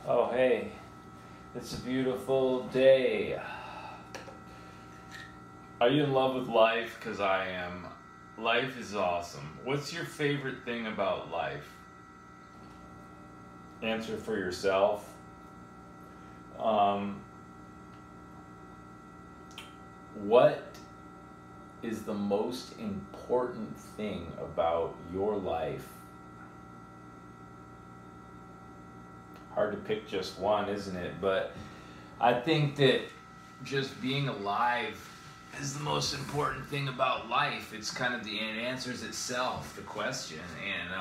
Oh, hey, it's a beautiful day. Are you in love with life? Because I am. Life is awesome. What's your favorite thing about life? Answer for yourself. What is the most important thing about your life? Hard to pick just one, isn't it? But I think that just being alive is the most important thing about life. It's kind of it answers itself, the question. And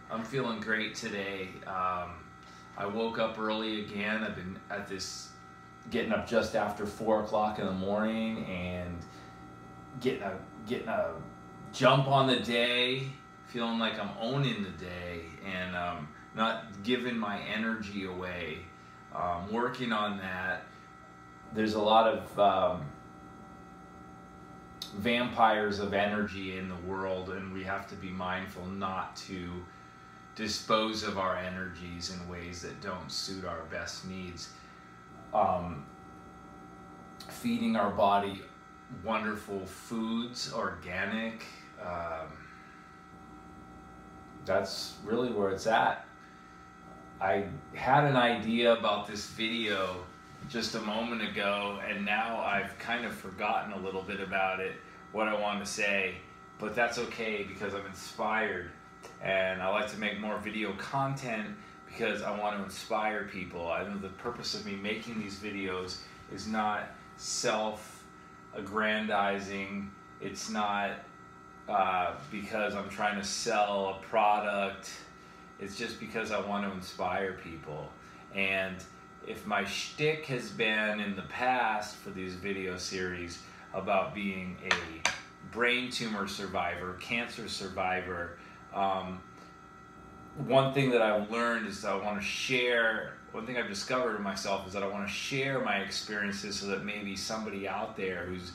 I'm feeling great today. I woke up early again. I've been at getting up just after 4 o'clock in the morning and getting a jump on the day, feeling like I'm owning the day and not giving my energy away. Working on that. There's a lot of vampires of energy in the world, and we have to be mindful not to dispose of our energies in ways that don't suit our best needs. Feeding our body wonderful foods, organic, that's really where it's at. I had an idea about this video just a moment ago, and now I've kind of forgotten a little bit about it, what I want to say, but that's okay because I'm inspired, and I like to make more video content because I want to inspire people. I know the purpose of me making these videos is not self-aggrandizing. It's not because I'm trying to sell a product. It's just because I want to inspire people. And if my shtick has been in the past for these video series about being a brain tumor survivor, cancer survivor, one thing that I've learned is that I want to share, one thing I've discovered in myself is that I want to share my experiences so that maybe somebody out there who's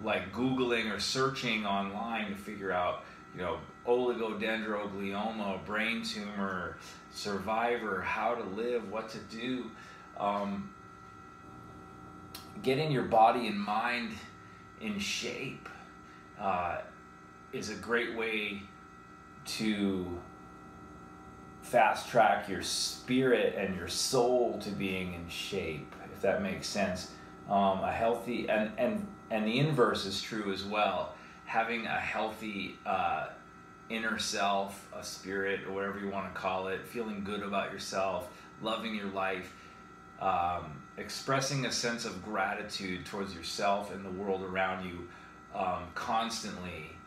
like Googling or searching online to figure out, Oligodendroglioma, brain tumor, survivor, how to live, what to do. Getting your body and mind in shape is a great way to fast track your spirit and your soul to being in shape, if that makes sense. A healthy, and the inverse is true as well. Having a healthy inner self, a spirit, or whatever you want to call it, feeling good about yourself, loving your life, expressing a sense of gratitude towards yourself and the world around you constantly,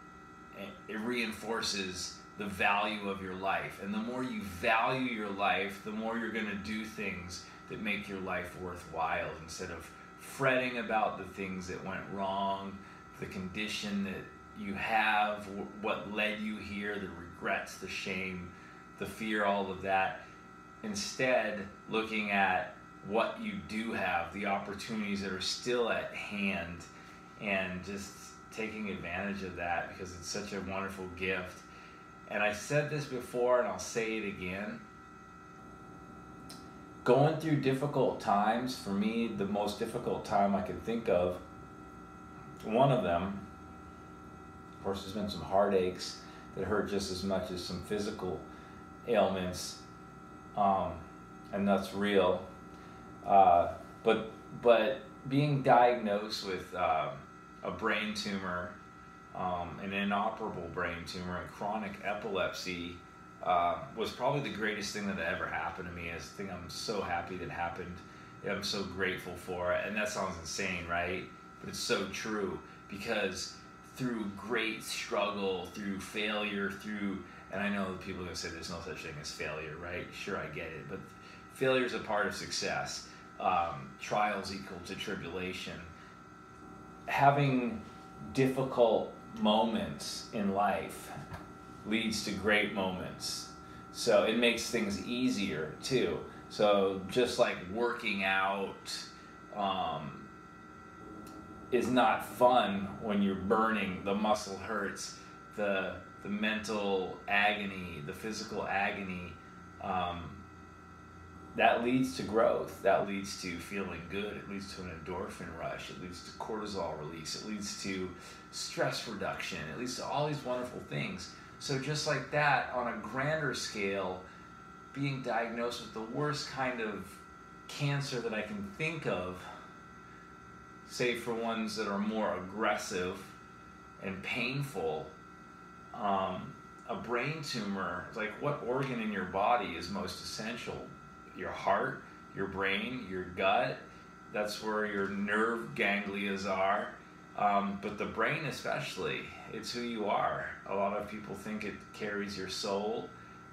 it reinforces the value of your life. And the more you value your life, the more you're going to do things that make your life worthwhile instead of fretting about the things that went wrong, the condition that you have, what led you here, the regrets, the shame, the fear, all of that. Instead, looking at what you do have, the opportunities that are still at hand, and just taking advantage of that because it's such a wonderful gift. And I said this before and I'll say it again. Going through difficult times, for me, the most difficult time I can think of, one of them, of course, there's been some heartaches that hurt just as much as some physical ailments, and that's real. But being diagnosed with a brain tumor, an inoperable brain tumor, and chronic epilepsy was probably the greatest thing that ever happened to me. It's a thing I'm so happy that happened. I'm so grateful for it. And that sounds insane, right? But it's so true, because through great struggle, through failure, and I know people are going to say there's no such thing as failure, right? Sure, I get it. But failure is a part of success. Trials equal to tribulation. Having difficult moments in life leads to great moments. So it makes things easier too. So just like working out is not fun when you're burning, the muscle hurts, the mental agony, the physical agony that leads to growth. That leads to feeling good. It leads to an endorphin rush. It leads to cortisol release. It leads to stress reduction. It leads to all these wonderful things. So just like that, on a grander scale, being diagnosed with the worst kind of cancer that I can think of, save for ones that are more aggressive and painful, a brain tumor, like what organ in your body is most essential? Your heart, your brain, your gut. That's where your nerve ganglias are. But the brain especially, it's who you are. A lot of people think it carries your soul,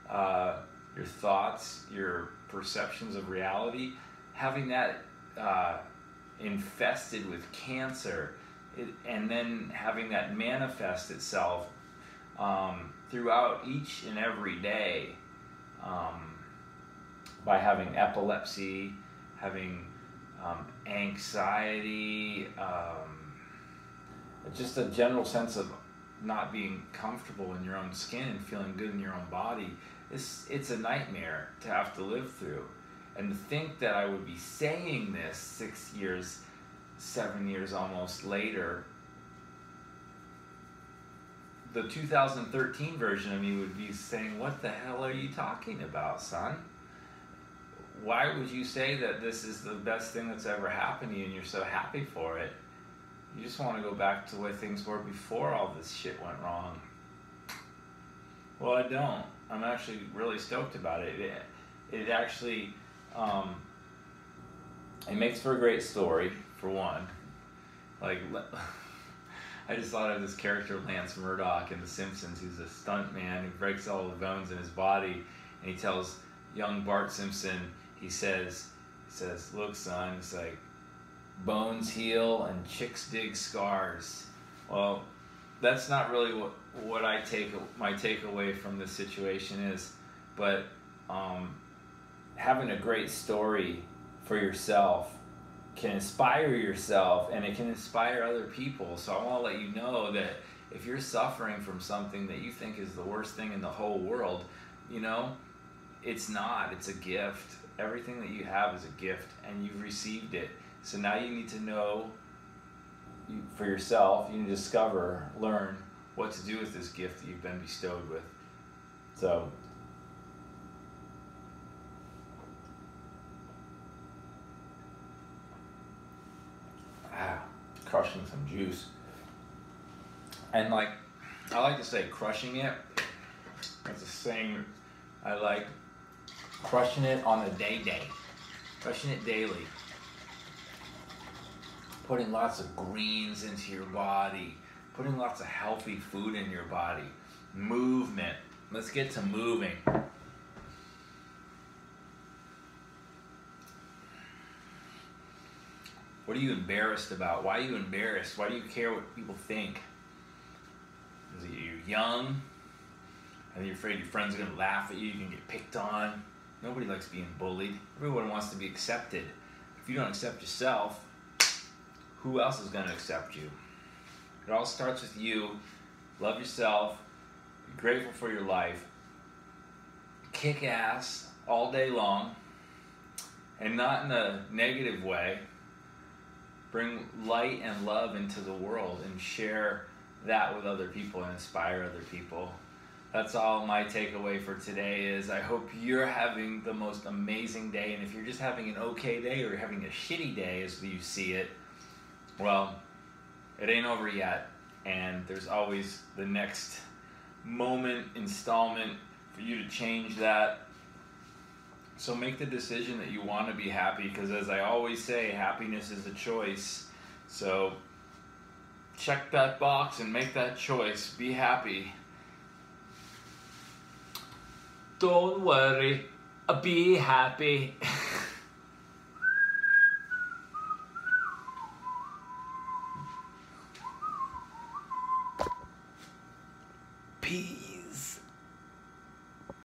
your thoughts, your perceptions of reality. Having that infested with cancer, and then having that manifest itself throughout each and every day, by having epilepsy, having anxiety, just a general sense of not being comfortable in your own skin and feeling good in your own body. It's a nightmare to have to live through. And to think that I would be saying this 6 years, 7 years almost later, the 2013 version of me would be saying, what the hell are you talking about, son? Why would you say that this is the best thing that's ever happened to you and you're so happy for it? You just want to go back to the way things were before all this shit went wrong. Well, I don't. I'm actually really stoked about it. It actually, it makes for a great story, for one. Like, I just thought of this character, Lance Murdoch, in The Simpsons, who's a stunt man who breaks all the bones in his body, and he tells young Bart Simpson, he says, look, son, it's like, bones heal and chicks dig scars. Well, that's not really what my takeaway from this situation is, but having a great story for yourself can inspire yourself, and it can inspire other people. So I want to let you know that if you're suffering from something that you think is the worst thing in the whole world, you know, it's not. It's a gift. Everything that you have is a gift, and you've received it. So now you need to know for yourself, you need to discover, learn what to do with this gift that you've been bestowed with. So, crushing some juice. And like, I like to say crushing it. That's a saying I like. Crushing it on a day. Crushing it daily. Putting lots of greens into your body. Putting lots of healthy food in your body. Movement. Let's get to moving. What are you embarrassed about? Why are you embarrassed? Why do you care what people think? Is it you're young? And you're afraid your friends are going to laugh at you? You're going to get picked on? Nobody likes being bullied. Everyone wants to be accepted. If you don't accept yourself, who else is going to accept you? It all starts with you. Love yourself. Be grateful for your life. Kick ass all day long. And not in a negative way. Bring light and love into the world and share that with other people and inspire other people. That's all my takeaway for today is. I hope you're having the most amazing day, and if you're just having an okay day or you're having a shitty day as you see it, well, it ain't over yet, and there's always the next installment for you to change that. So make the decision that you want to be happy, because as I always say, happiness is a choice. So check that box and make that choice. Be happy. Don't worry, be happy. Peace.